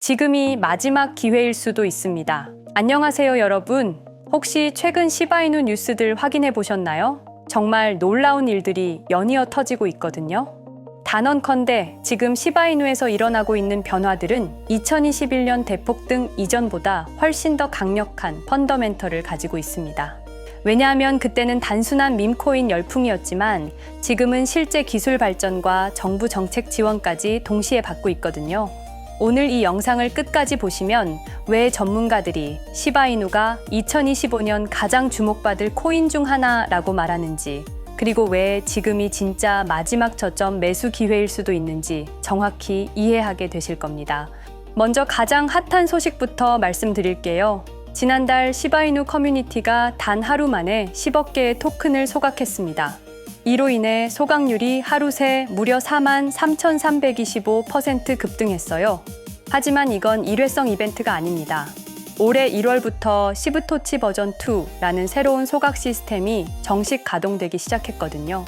지금이 마지막 기회일 수도 있습니다. 안녕하세요, 여러분. 혹시 최근 시바이누 뉴스들 확인해 보셨나요? 정말 놀라운 일들이 연이어 터지고 있거든요. 단언컨대 지금 시바이누에서 일어나고 있는 변화들은 2021년 대폭등 이전보다 훨씬 더 강력한 펀더멘털을 가지고 있습니다. 왜냐하면 그때는 단순한 밈코인 열풍이었지만 지금은 실제 기술 발전과 정부 정책 지원까지 동시에 받고 있거든요. 오늘 이 영상을 끝까지 보시면 왜 전문가들이 시바이누가 2025년 가장 주목받을 코인 중 하나라고 말하는지, 그리고 왜 지금이 진짜 마지막 저점 매수 기회일 수도 있는지 정확히 이해하게 되실 겁니다. 먼저 가장 핫한 소식부터 말씀드릴게요. 지난달 시바이누 커뮤니티가 단 하루 만에 10억 개의 토큰을 소각했습니다. 이로 인해 소각률이 하루 새 무려 43,325% 급등했어요. 하지만 이건 일회성 이벤트가 아닙니다. 올해 1월부터 시브토치 버전 2라는 새로운 소각 시스템이 정식 가동되기 시작했거든요.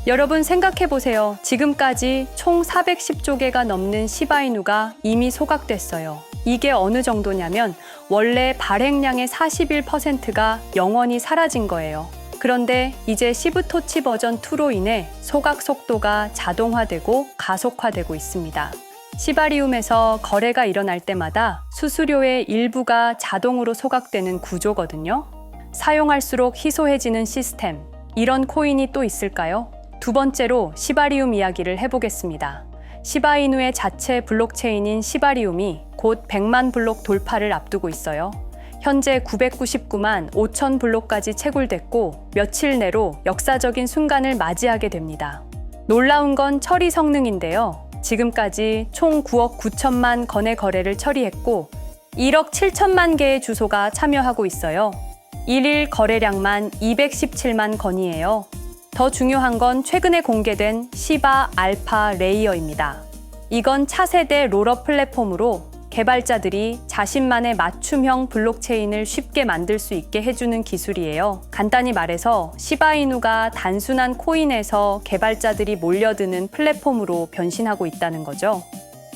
여러분 생각해보세요. 지금까지 총 410조 개가 넘는 시바이누가 이미 소각됐어요. 이게 어느 정도냐면 원래 발행량의 41%가 영원히 사라진 거예요. 그런데 이제 시브토치 버전 2로 인해 소각 속도가 자동화되고 가속화되고 있습니다. 시바리움에서 거래가 일어날 때마다 수수료의 일부가 자동으로 소각되는 구조거든요. 사용할수록 희소해지는 시스템, 이런 코인이 또 있을까요? 두 번째로 시바리움 이야기를 해보겠습니다. 시바이누의 자체 블록체인인 시바리움이 곧 100만 블록 돌파를 앞두고 있어요. 현재 999만 5천 블록까지 채굴됐고 며칠 내로 역사적인 순간을 맞이하게 됩니다. 놀라운 건 처리 성능인데요. 지금까지 총 9억 9천만 건의 거래를 처리했고 1억 7천만 개의 주소가 참여하고 있어요. 1일 거래량만 217만 건이에요. 더 중요한 건 최근에 공개된 시바 알파 레이어입니다. 이건 차세대 롤업 플랫폼으로 개발자들이 자신만의 맞춤형 블록체인을 쉽게 만들 수 있게 해주는 기술이에요. 간단히 말해서 시바이누가 단순한 코인에서 개발자들이 몰려드는 플랫폼으로 변신하고 있다는 거죠.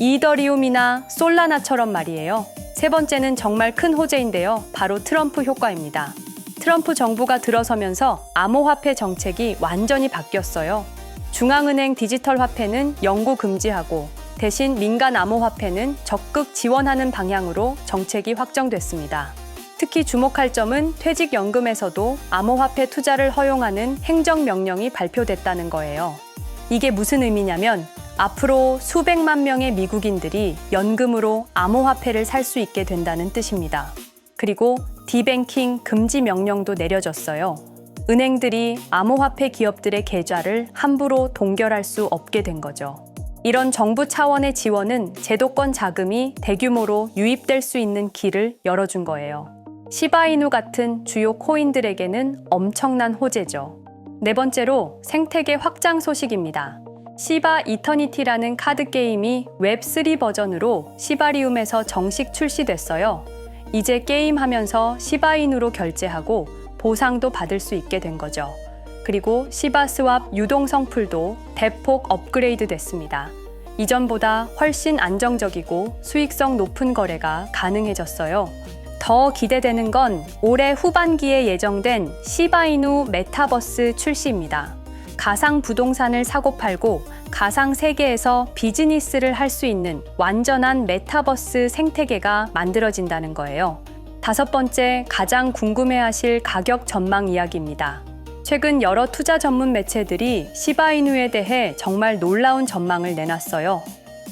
이더리움이나 솔라나처럼 말이에요. 세 번째는 정말 큰 호재인데요. 바로 트럼프 효과입니다. 트럼프 정부가 들어서면서 암호화폐 정책이 완전히 바뀌었어요. 중앙은행 디지털 화폐는 영구 금지하고 대신 민간 암호화폐는 적극 지원하는 방향으로 정책이 확정됐습니다. 특히 주목할 점은 퇴직연금에서도 암호화폐 투자를 허용하는 행정명령이 발표됐다는 거예요. 이게 무슨 의미냐면 앞으로 수백만 명의 미국인들이 연금으로 암호화폐를 살 수 있게 된다는 뜻입니다. 그리고 디뱅킹 금지 명령도 내려졌어요. 은행들이 암호화폐 기업들의 계좌를 함부로 동결할 수 없게 된 거죠. 이런 정부 차원의 지원은 제도권 자금이 대규모로 유입될 수 있는 길을 열어준 거예요. 시바이누 같은 주요 코인들에게는 엄청난 호재죠. 네 번째로 생태계 확장 소식입니다. 시바 이터니티라는 카드 게임이 웹3 버전으로 시바리움에서 정식 출시됐어요. 이제 게임하면서 시바이누로 결제하고 보상도 받을 수 있게 된 거죠. 그리고 시바 스왑 유동성 풀도 대폭 업그레이드 됐습니다. 이전보다 훨씬 안정적이고 수익성 높은 거래가 가능해졌어요. 더 기대되는 건 올해 후반기에 예정된 시바이누 메타버스 출시입니다. 가상 부동산을 사고 팔고 가상 세계에서 비즈니스를 할 수 있는 완전한 메타버스 생태계가 만들어진다는 거예요. 다섯 번째, 가장 궁금해하실 가격 전망 이야기입니다. 최근 여러 투자 전문 매체들이 시바이누에 대해 정말 놀라운 전망을 내놨어요.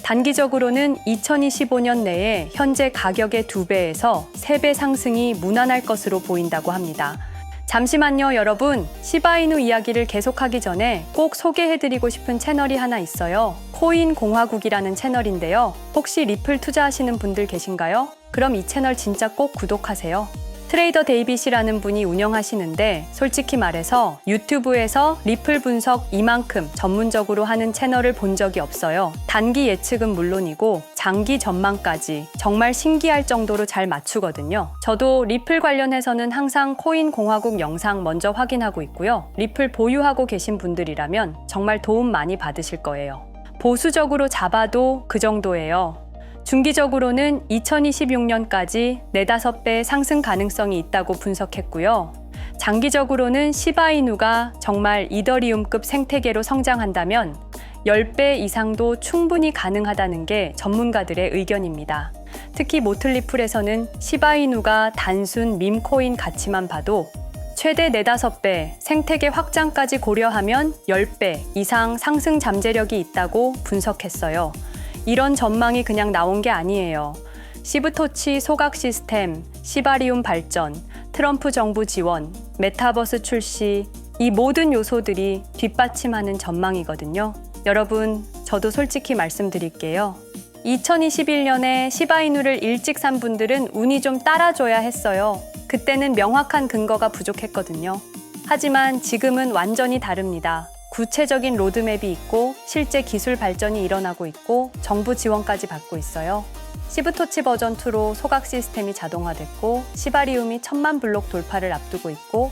단기적으로는 2025년 내에 현재 가격의 2배에서 3배 상승이 무난할 것으로 보인다고 합니다. 잠시만요, 여러분. 시바이누 이야기를 계속하기 전에 꼭 소개해드리고 싶은 채널이 하나 있어요. 코인 공화국이라는 채널인데요. 혹시 리플 투자하시는 분들 계신가요? 그럼 이 채널 진짜 꼭 구독하세요. 트레이더 데이빗이라는 분이 운영하시는데 솔직히 말해서 유튜브에서 리플 분석 이만큼 전문적으로 하는 채널을 본 적이 없어요. 단기 예측은 물론이고 장기 전망까지 정말 신기할 정도로 잘 맞추거든요. 저도 리플 관련해서는 항상 코인 공화국 영상 먼저 확인하고 있고요. 리플 보유하고 계신 분들이라면 정말 도움 많이 받으실 거예요. 보수적으로 잡아도 그 정도예요. 중기적으로는 2026년까지 4-5배 상승 가능성이 있다고 분석했고요. 장기적으로는 시바이누가 정말 이더리움급 생태계로 성장한다면 10배 이상도 충분히 가능하다는 게 전문가들의 의견입니다. 특히 모틀리풀에서는 시바이누가 단순 밈코인 가치만 봐도 최대 4-5배 생태계 확장까지 고려하면 10배 이상 상승 잠재력이 있다고 분석했어요. 이런 전망이 그냥 나온 게 아니에요. 시브토치 소각 시스템, 시바리움 발전, 트럼프 정부 지원, 메타버스 출시, 이 모든 요소들이 뒷받침하는 전망이거든요. 여러분, 저도 솔직히 말씀드릴게요. 2021년에 시바이누를 일찍 산 분들은 운이 좀 따라줘야 했어요. 그때는 명확한 근거가 부족했거든요. 하지만 지금은 완전히 다릅니다. 구체적인 로드맵이 있고 실제 기술 발전이 일어나고 있고 정부 지원까지 받고 있어요. 시브토치 버전 2로 소각 시스템이 자동화됐고 시바리움이 1000만 블록 돌파를 앞두고 있고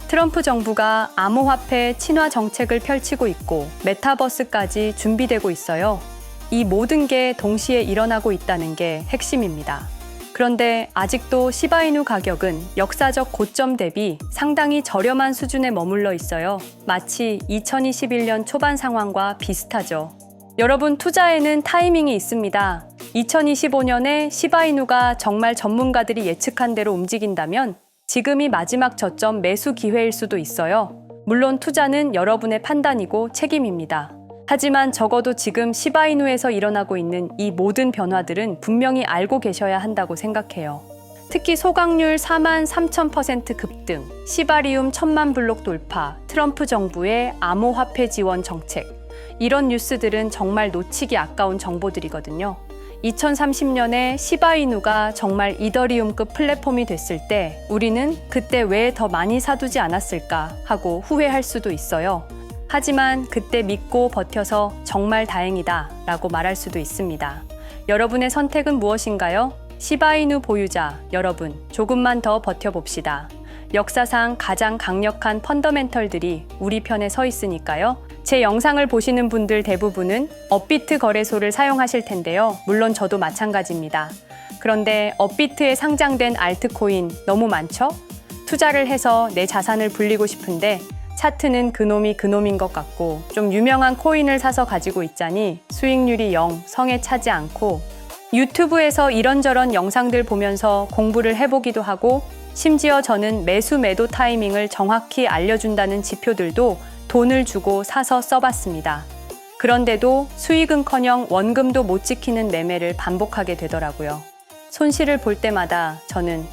트럼프 정부가 암호화폐 친화 정책을 펼치고 있고 메타버스까지 준비되고 있어요. 이 모든 게 동시에 일어나고 있다는 게 핵심입니다. 그런데 아직도 시바이누 가격은 역사적 고점 대비 상당히 저렴한 수준에 머물러 있어요. 마치 2021년 초반 상황과 비슷하죠. 여러분, 투자에는 타이밍이 있습니다. 2025년에 시바이누가 정말 전문가들이 예측한 대로 움직인다면 지금이 마지막 저점 매수 기회일 수도 있어요. 물론 투자는 여러분의 판단이고 책임입니다. 하지만 적어도 지금 시바이누에서 일어나고 있는 이 모든 변화들은 분명히 알고 계셔야 한다고 생각해요. 특히 소각률 43,000% 급등, 시바리움 1000만 블록 돌파, 트럼프 정부의 암호화폐 지원 정책, 이런 뉴스들은 정말 놓치기 아까운 정보들이거든요. 2030년에 시바이누가 정말 이더리움급 플랫폼이 됐을 때 우리는 그때 왜 더 많이 사두지 않았을까 하고 후회할 수도 있어요. 하지만 그때 믿고 버텨서 정말 다행이다 라고 말할 수도 있습니다. 여러분의 선택은 무엇인가요? 시바이누 보유자 여러분, 조금만 더 버텨봅시다. 역사상 가장 강력한 펀더멘털들이 우리 편에 서 있으니까요. 제 영상을 보시는 분들 대부분은 업비트 거래소를 사용하실 텐데요. 물론 저도 마찬가지입니다. 그런데 업비트에 상장된 알트코인 너무 많죠? 투자를 해서 내 자산을 불리고 싶은데 차트는 그놈이 그놈인 것 같고 좀 유명한 코인을 사서 가지고 있자니 수익률이 0, 성에 차지 않고 유튜브에서 이런저런 영상들 보면서 공부를 해보기도 하고 심지어 저는 매수 매도 타이밍을 정확히 알려준다는 지표들도 돈을 주고 사서 써봤습니다. 그런데도 수익은커녕 원금도 못 지키는 매매를 반복하게 되더라고요. 손실을 볼 때마다 저는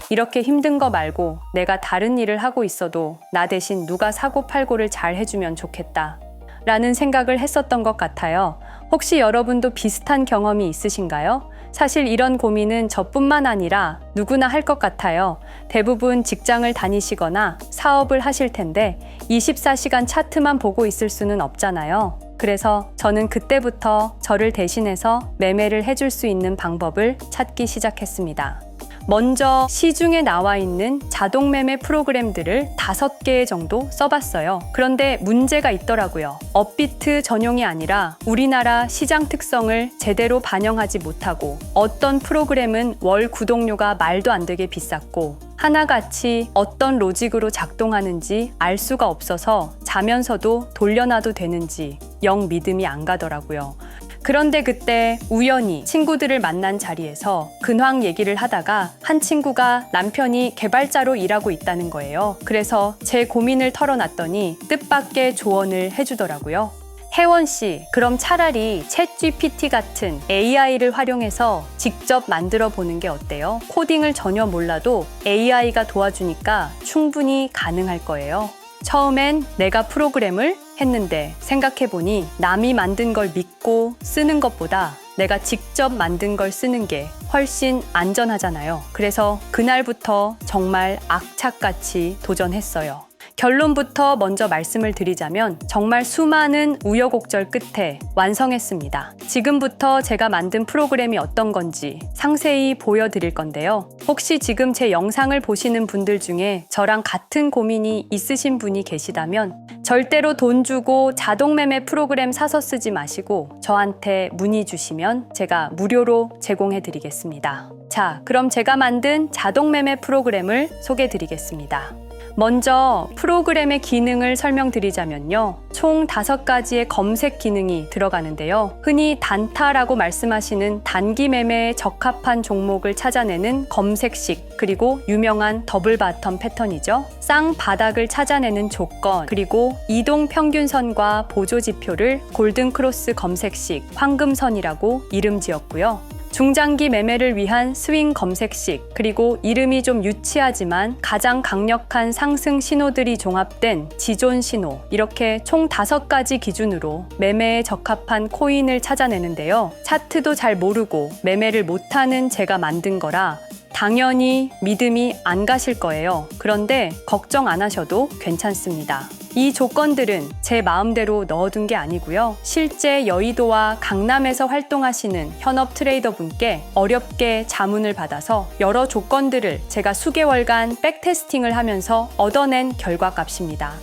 이렇게 힘든 거 말고 내가 다른 일을 하고 있어도 나 대신 누가 사고 팔고를 잘 해주면 좋겠다 라는 생각을 했었던 것 같아요. 혹시 여러분도 비슷한 경험이 있으신가요? 사실 이런 고민은 저뿐만 아니라 누구나 할 것 같아요. 대부분 직장을 다니시거나 사업을 하실 텐데 24시간 차트만 보고 있을 수는 없잖아요. 그래서 저는 그때부터 저를 대신해서 매매를 해줄 수 있는 방법을 찾기 시작했습니다. 먼저 시중에 나와 있는 자동 매매 프로그램들을 5개 정도 써봤어요. 그런데 문제가 있더라고요. 업비트 전용이 아니라 우리나라 시장 특성을 제대로 반영하지 못하고 어떤 프로그램은 월 구독료가 말도 안 되게 비쌌고 하나같이 어떤 로직으로 작동하는지 알 수가 없어서 자면서도 돌려놔도 되는지 영 믿음이 안 가더라고요. 그런데 그때 우연히 친구들을 만난 자리에서 근황 얘기를 하다가 한 친구가 남편이 개발자로 일하고 있다는 거예요. 그래서 제 고민을 털어놨더니 뜻밖의 조언을 해주더라고요. 혜원 씨, 그럼 차라리 챗GPT 같은 AI를 활용해서 직접 만들어 보는 게 어때요? 코딩을 전혀 몰라도 AI가 도와주니까 충분히 가능할 거예요. 처음엔 내가 프로그램을 했는데 생각해보니 남이 만든 걸 믿고 쓰는 것보다 내가 직접 만든 걸 쓰는 게 훨씬 안전하잖아요. 그래서 그날부터 정말 악착같이 도전했어요. 결론부터 먼저 말씀을 드리자면 정말 수많은 우여곡절 끝에 완성했습니다. 지금부터 제가 만든 프로그램이 어떤 건지 상세히 보여드릴 건데요. 혹시 지금 제 영상을 보시는 분들 중에 저랑 같은 고민이 있으신 분이 계시다면 절대로 돈 주고 자동매매 프로그램 사서 쓰지 마시고 저한테 문의 주시면 제가 무료로 제공해 드리겠습니다. 자, 그럼 제가 만든 자동매매 프로그램을 소개해 드리겠습니다. 먼저 프로그램의 기능을 설명드리자면요. 총 5가지의 검색 기능이 들어가는데요. 흔히 단타라고 말씀하시는 단기 매매에 적합한 종목을 찾아내는 검색식, 그리고 유명한 더블 바텀 패턴이죠. 쌍바닥을 찾아내는 조건, 그리고 이동 평균선과 보조 지표를 골든 크로스 검색식, 황금선이라고 이름 지었고요. 중장기 매매를 위한 스윙 검색식, 그리고 이름이 좀 유치하지만 가장 강력한 상승 신호들이 종합된 지존 신호, 이렇게 총 5가지 기준으로 매매에 적합한 코인을 찾아내는데요. 차트도 잘 모르고 매매를 못하는 제가 만든 거라 당연히 믿음이 안 가실 거예요. 그런데 걱정 안 하셔도 괜찮습니다. 이 조건들은 제 마음대로 넣어둔 게 아니고요. 실제 여의도와 강남에서 활동하시는 현업 트레이더 분께 어렵게 자문을 받아서 여러 조건들을 제가 수개월간 백테스팅을 하면서 얻어낸 결과값입니다.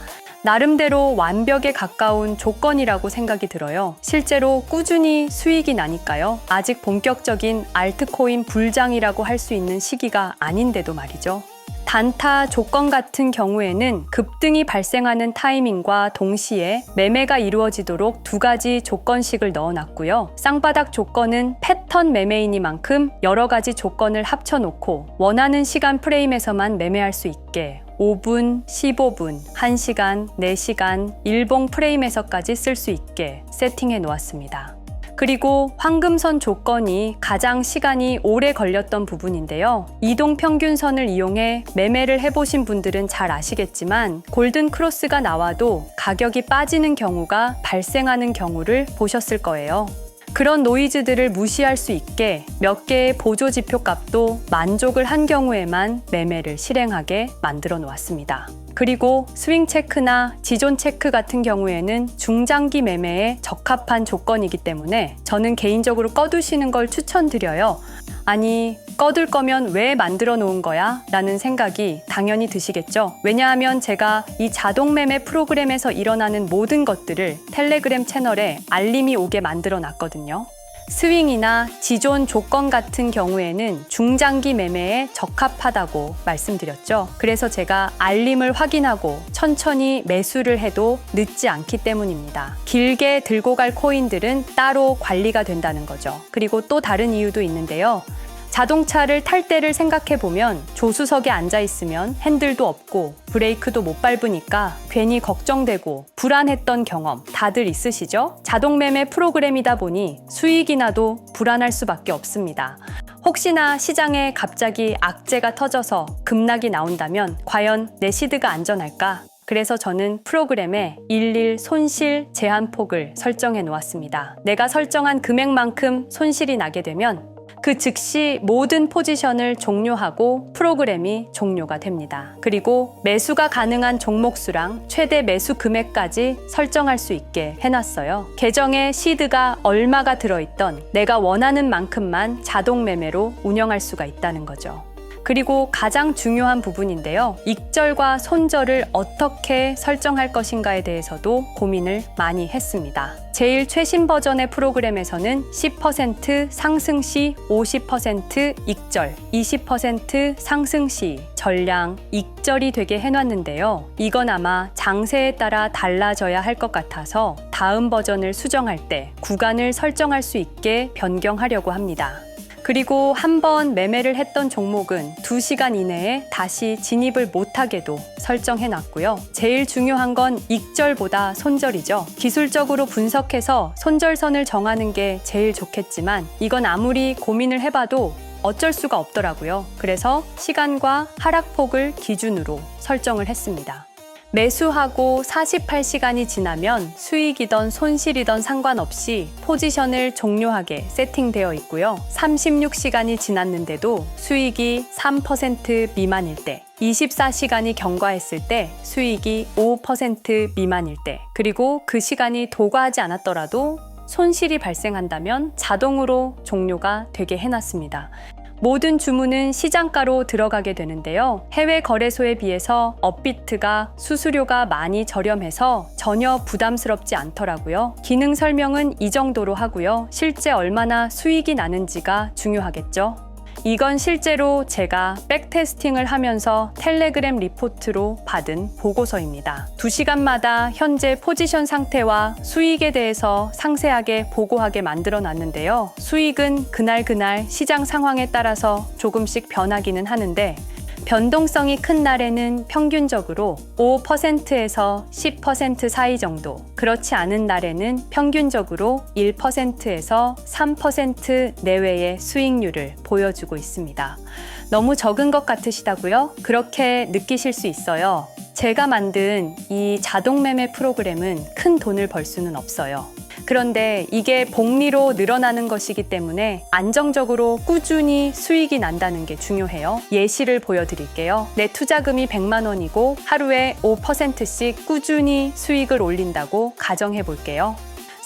나름대로 완벽에 가까운 조건이라고 생각이 들어요. 실제로 꾸준히 수익이 나니까요. 아직 본격적인 알트코인 불장이라고 할 수 있는 시기가 아닌데도 말이죠. 단타 조건 같은 경우에는 급등이 발생하는 타이밍과 동시에 매매가 이루어지도록 2가지 조건식을 넣어놨고요. 쌍바닥 조건은 패턴 매매이니만큼 여러 가지 조건을 합쳐놓고 원하는 시간 프레임에서만 매매할 수 있게 5분, 15분, 1시간, 4시간, 일봉 프레임에서까지 쓸 수 있게 세팅해 놓았습니다. 그리고 황금선 조건이 가장 시간이 오래 걸렸던 부분인데요. 이동평균선을 이용해 매매를 해보신 분들은 잘 아시겠지만 골든 크로스가 나와도 가격이 빠지는 경우가 발생하는 경우를 보셨을 거예요. 그런 노이즈들을 무시할 수 있게 몇 개의 보조 지표 값도 만족을 한 경우에만 매매를 실행하게 만들어 놓았습니다. 그리고 스윙 체크나 지존 체크 같은 경우에는 중장기 매매에 적합한 조건이기 때문에 저는 개인적으로 꺼두시는 걸 추천드려요. 아니, 꺼둘 거면 왜 만들어 놓은 거야? 라는 생각이 당연히 드시겠죠. 왜냐하면 제가 이 자동매매 프로그램에서 일어나는 모든 것들을 텔레그램 채널에 알림이 오게 만들어 놨거든요. 스윙이나 지존 조건 같은 경우에는 중장기 매매에 적합하다고 말씀드렸죠. 그래서 제가 알림을 확인하고 천천히 매수를 해도 늦지 않기 때문입니다. 길게 들고 갈 코인들은 따로 관리가 된다는 거죠. 그리고 또 다른 이유도 있는데요. 자동차를 탈 때를 생각해보면 조수석에 앉아있으면 핸들도 없고 브레이크도 못 밟으니까 괜히 걱정되고 불안했던 경험 다들 있으시죠? 자동매매 프로그램이다 보니 수익이 나도 불안할 수밖에 없습니다. 혹시나 시장에 갑자기 악재가 터져서 급락이 나온다면 과연 내 시드가 안전할까? 그래서 저는 프로그램에 일일 손실 제한폭을 설정해 놓았습니다. 내가 설정한 금액만큼 손실이 나게 되면 그 즉시 모든 포지션을 종료하고 프로그램이 종료가 됩니다. 그리고 매수가 가능한 종목수랑 최대 매수 금액까지 설정할 수 있게 해놨어요. 계정에 시드가 얼마가 들어있던 내가 원하는 만큼만 자동 매매로 운영할 수가 있다는 거죠. 그리고 가장 중요한 부분인데요. 익절과 손절을 어떻게 설정할 것인가에 대해서도 고민을 많이 했습니다. 제일 최신 버전의 프로그램에서는 10% 상승 시 50% 익절, 20% 상승 시 전량 익절이 되게 해놨는데요. 이건 아마 장세에 따라 달라져야 할 것 같아서 다음 버전을 수정할 때 구간을 설정할 수 있게 변경하려고 합니다. 그리고 한번 매매를 했던 종목은 2시간 이내에 다시 진입을 못하게도 설정해놨고요. 제일 중요한 건 익절보다 손절이죠. 기술적으로 분석해서 손절선을 정하는 게 제일 좋겠지만 이건 아무리 고민을 해봐도 어쩔 수가 없더라고요. 그래서 시간과 하락폭을 기준으로 설정을 했습니다. 매수하고 48시간이 지나면 수익이던 손실이던 상관없이 포지션을 종료하게 세팅되어 있고요. 36시간이 지났는데도 수익이 3% 미만일 때, 24시간이 경과했을 때 수익이 5% 미만일 때, 그리고 그 시간이 도과하지 않았더라도 손실이 발생한다면 자동으로 종료가 되게 해놨습니다. 모든 주문은 시장가로 들어가게 되는데요. 해외 거래소에 비해서 업비트가 수수료가 많이 저렴해서 전혀 부담스럽지 않더라고요. 기능 설명은 이 정도로 하고요. 실제 얼마나 수익이 나는지가 중요하겠죠. 이건 실제로 제가 백테스팅을 하면서 텔레그램 리포트로 받은 보고서입니다. 2시간마다 현재 포지션 상태와 수익에 대해서 상세하게 보고하게 만들어 놨는데요. 수익은 그날 시장 상황에 따라서 조금씩 변하기는 하는데 변동성이 큰 날에는 평균적으로 5%에서 10% 사이 정도, 그렇지 않은 날에는 평균적으로 1%에서 3% 내외의 수익률을 보여주고 있습니다. 너무 적은 것 같으시다고요? 그렇게 느끼실 수 있어요. 제가 만든 이 자동 매매 프로그램은 큰 돈을 벌 수는 없어요. 그런데 이게 복리로 늘어나는 것이기 때문에 안정적으로 꾸준히 수익이 난다는 게 중요해요. 예시를 보여드릴게요. 내 투자금이 100만 원이고 하루에 5%씩 꾸준히 수익을 올린다고 가정해 볼게요.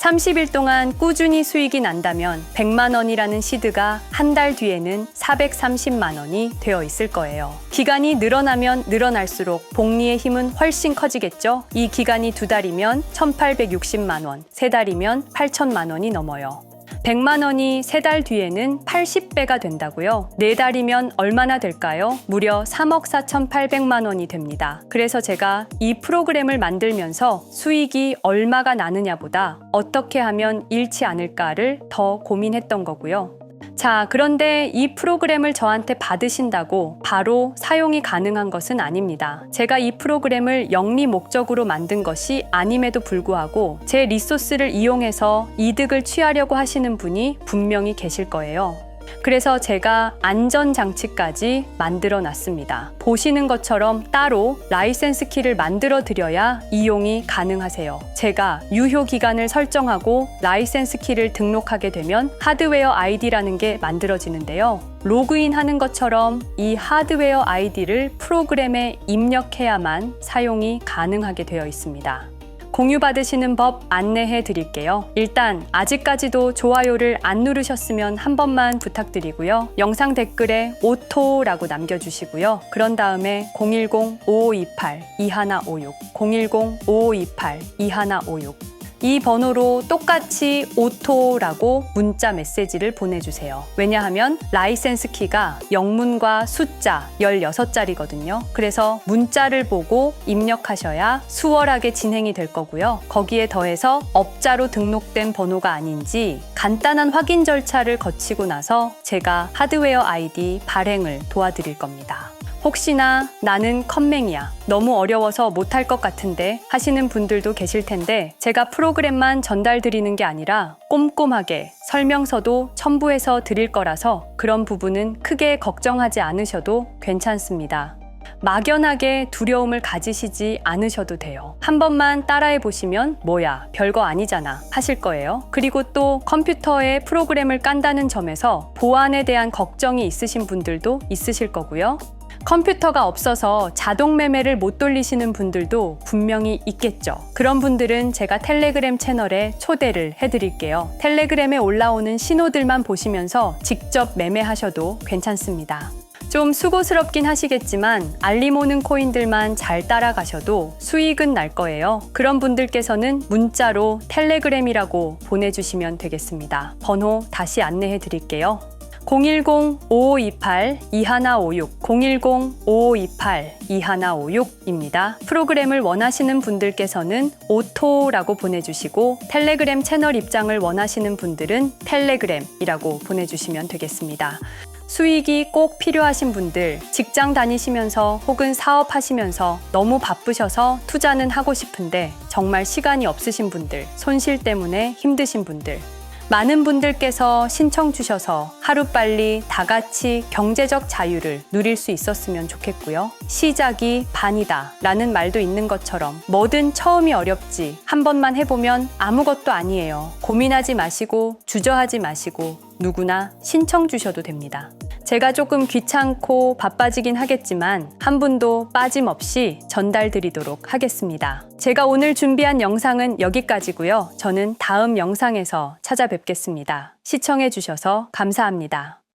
30일 동안 꾸준히 수익이 난다면 100만 원이라는 시드가 한 달 뒤에는 430만 원이 되어 있을 거예요. 기간이 늘어나면 늘어날수록 복리의 힘은 훨씬 커지겠죠? 이 기간이 2달이면 1,860만 원, 3달이면 8천만 원이 넘어요. 100만 원이 3달 뒤에는 80배가 된다고요? 4달이면 얼마나 될까요? 무려 3억 4,800만 원이 됩니다. 그래서 제가 이 프로그램을 만들면서 수익이 얼마가 나느냐보다 어떻게 하면 잃지 않을까를 더 고민했던 거고요. 자, 그런데 이 프로그램을 저한테 받으신다고 바로 사용이 가능한 것은 아닙니다. 제가 이 프로그램을 영리 목적으로 만든 것이 아님에도 불구하고 제 리소스를 이용해서 이득을 취하려고 하시는 분이 분명히 계실 거예요. 그래서 제가 안전장치까지 만들어 놨습니다. 보시는 것처럼 따로 라이센스 키를 만들어 드려야 이용이 가능하세요. 제가 유효 기간을 설정하고 라이센스 키를 등록하게 되면 하드웨어 아이디라는 게 만들어지는데요. 로그인 하는 것처럼 이 하드웨어 아이디를 프로그램에 입력해야만 사용이 가능하게 되어 있습니다. 공유받으시는 법 안내해 드릴게요. 일단 아직까지도 좋아요를 안 누르셨으면 한 번만 부탁드리고요. 영상 댓글에 오토라고 남겨주시고요. 그런 다음에 010-5528-2156 010-5528-2156 이 번호로 똑같이 오토라고 문자 메시지를 보내주세요. 왜냐하면 라이센스 키가 영문과 숫자 16자리거든요. 그래서 문자를 보고 입력하셔야 수월하게 진행이 될 거고요. 거기에 더해서 업자로 등록된 번호가 아닌지 간단한 확인 절차를 거치고 나서 제가 하드웨어 아이디 발행을 도와드릴 겁니다. 혹시나 나는 컴맹이야, 너무 어려워서 못할 것 같은데 하시는 분들도 계실 텐데 제가 프로그램만 전달 드리는 게 아니라 꼼꼼하게 설명서도 첨부해서 드릴 거라서 그런 부분은 크게 걱정하지 않으셔도 괜찮습니다. 막연하게 두려움을 가지시지 않으셔도 돼요. 한 번만 따라해 보시면 뭐야, 별거 아니잖아 하실 거예요. 그리고 또 컴퓨터에 프로그램을 깐다는 점에서 보안에 대한 걱정이 있으신 분들도 있으실 거고요. 컴퓨터가 없어서 자동 매매를 못 돌리시는 분들도 분명히 있겠죠. 그런 분들은 제가 텔레그램 채널에 초대를 해드릴게요. 텔레그램에 올라오는 신호들만 보시면서 직접 매매하셔도 괜찮습니다. 좀 수고스럽긴 하시겠지만 알림 오는 코인들만 잘 따라가셔도 수익은 날 거예요. 그런 분들께서는 문자로 텔레그램이라고 보내주시면 되겠습니다. 번호 다시 안내해 드릴게요. 010-5528-2156 010-5528-2156입니다. 프로그램을 원하시는 분들께서는 오토라고 보내주시고 텔레그램 채널 입장을 원하시는 분들은 텔레그램이라고 보내주시면 되겠습니다. 수익이 꼭 필요하신 분들, 직장 다니시면서 혹은 사업하시면서 너무 바쁘셔서 투자는 하고 싶은데 정말 시간이 없으신 분들, 손실 때문에 힘드신 분들, 많은 분들께서 신청 주셔서 하루빨리 다 같이 경제적 자유를 누릴 수 있었으면 좋겠고요. 시작이 반이다 라는 말도 있는 것처럼 뭐든 처음이 어렵지 한 번만 해보면 아무것도 아니에요. 고민하지 마시고 주저하지 마시고 누구나 신청 주셔도 됩니다. 제가 조금 귀찮고 바빠지긴 하겠지만 한 분도 빠짐없이 전달드리도록 하겠습니다. 제가 오늘 준비한 영상은 여기까지고요. 저는 다음 영상에서 찾아뵙겠습니다. 시청해 주셔서 감사합니다.